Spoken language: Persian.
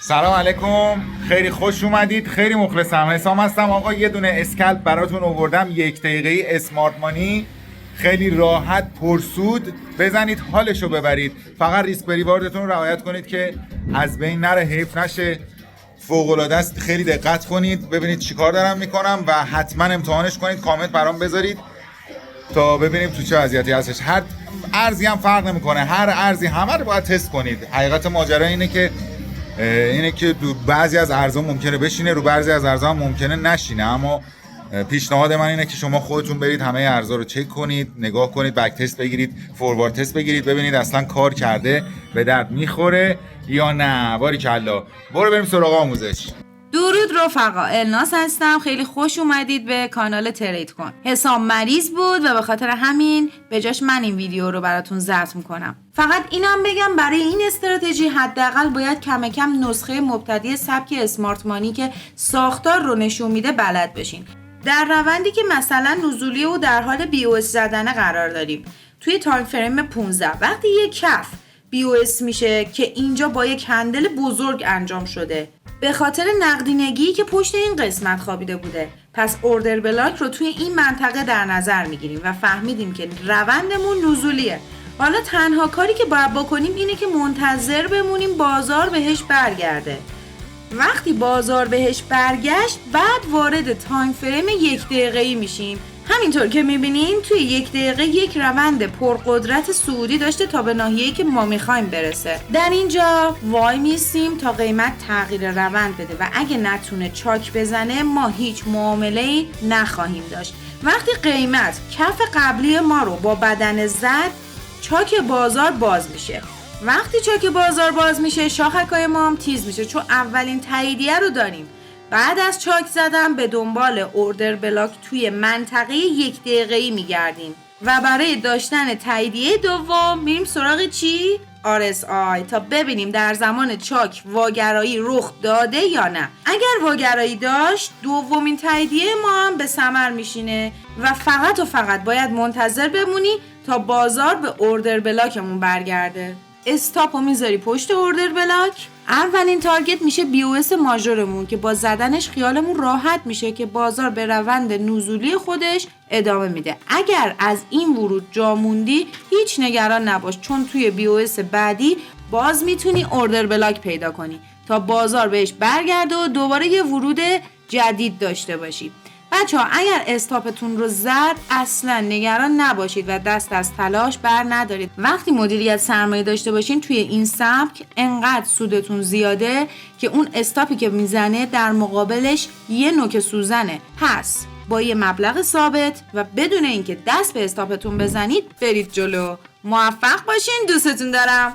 سلام علیکم، خیلی خوش اومدید. خیلی مخلصم. حسام هستم آقا. یه دونه اسکلپ براتون آوردم، 1 دقیقه‌ای اسمارت مانی، خیلی راحت پرسود. بزنید حالشو ببرید. فقط ریسک بریواردتون رو رعایت کنید که از بین نره، حیف نشه. فوق العاده است. خیلی دقت کنید ببینید چیکار دارم میکنم و حتما امتحانش کنید. کامنت برام بذارید تا ببینیم تو چه وضعیتی هستش. هر ارزی هم فرق نمیکنه، هر ارزی همه رو باید تست کنید. حقیقت ماجرا اینه که تو بعضی از ارزها ممکنه بشینه، رو بعضی از ارزها ممکنه نشینه، اما پیشنهاد من اینه که شما خودتون برید همه ارزها رو چک کنید، نگاه کنید، بک تست بگیرید، فوروارد تست بگیرید، ببینید اصلا کار کرده، به درد میخوره یا نه. باریکلا. برو بریم سراغ آموزش. درود رفقا، الناس هستم. خیلی خوش اومدید به کانال ترید کن. حسام مریض بود و به خاطر همین به جاش من این ویدیو رو براتون ضبط میکنم. فقط اینم بگم برای این استراتژی حداقل باید کم کم نسخه مبتدی سبک اسمارت مانی که ساختار رو نشون میده بلد بشین. در روندی که مثلا نزولی و در حال BOS زدن قرار داریم، توی تایم فریم 15 وقتی یک کف BOS میشه که اینجا با یک هندل بزرگ انجام شده به خاطر نقدینگی که پشت این قسمت خوابیده بوده، پس اوردر بلاک رو توی این منطقه در نظر میگیریم و فهمیدیم که روندمون نزولیه. حالا تنها کاری که باید بکنیم اینه که منتظر بمونیم بازار بهش برگرده. وقتی بازار بهش برگشت بعد وارد تایم فریم 1 دقیقه‌ای میشیم. همینطور که میبینین توی 1 دقیقه یک روند پرقدرت صعودی داشته تا به ناحیه‌ای که ما میخوایم برسه. در اینجا وای میسیم تا قیمت تغییر روند بده و اگه نتونه چاک بزنه ما هیچ معامله‌ای نخواهیم داشت. وقتی قیمت کف قبلی ما رو با بدن زد، چاک بازار باز میشه. وقتی چاک بازار باز میشه شاخک‌های ما هم تیز میشه چون اولین تاییدیه رو داریم. بعد از چاک زدن به دنبال اوردر بلاک توی منطقه 1 دقیقه‌ای میگردیم و برای داشتن تاییدیه دوم میریم سراغ چی؟ RSI تا ببینیم در زمان چاک واگرایی رخ داده یا نه. اگر واگرایی داشت دومین تاییدیه ما هم به ثمر میشینه و فقط باید منتظر بمونی تا بازار به اوردر بلاکمون برگرده. استاپ رو میذاری پشت اوردر بلاک. اولین تارگت میشه BOS ماژورمون که با زدنش خیالمون راحت میشه که بازار به روند نزولی خودش ادامه میده. اگر از این ورود جا موندی هیچ نگران نباش چون توی BOS بعدی باز میتونی اوردر بلاک پیدا کنی تا بازار بهش برگرده و دوباره یه ورود جدید داشته باشی. بچه‌ها اگر استاپتون رو زد اصلا نگران نباشید و دست از تلاش بر ندارید. وقتی مدیریت سرمایه داشته باشین توی این سبک انقدر سودتون زیاده که اون استاپی که میزنه در مقابلش یه نوک سوزنه. پس با یه مبلغ ثابت و بدون اینکه دست به استاپتون بزنید برید جلو. موفق باشین. دوستتون دارم.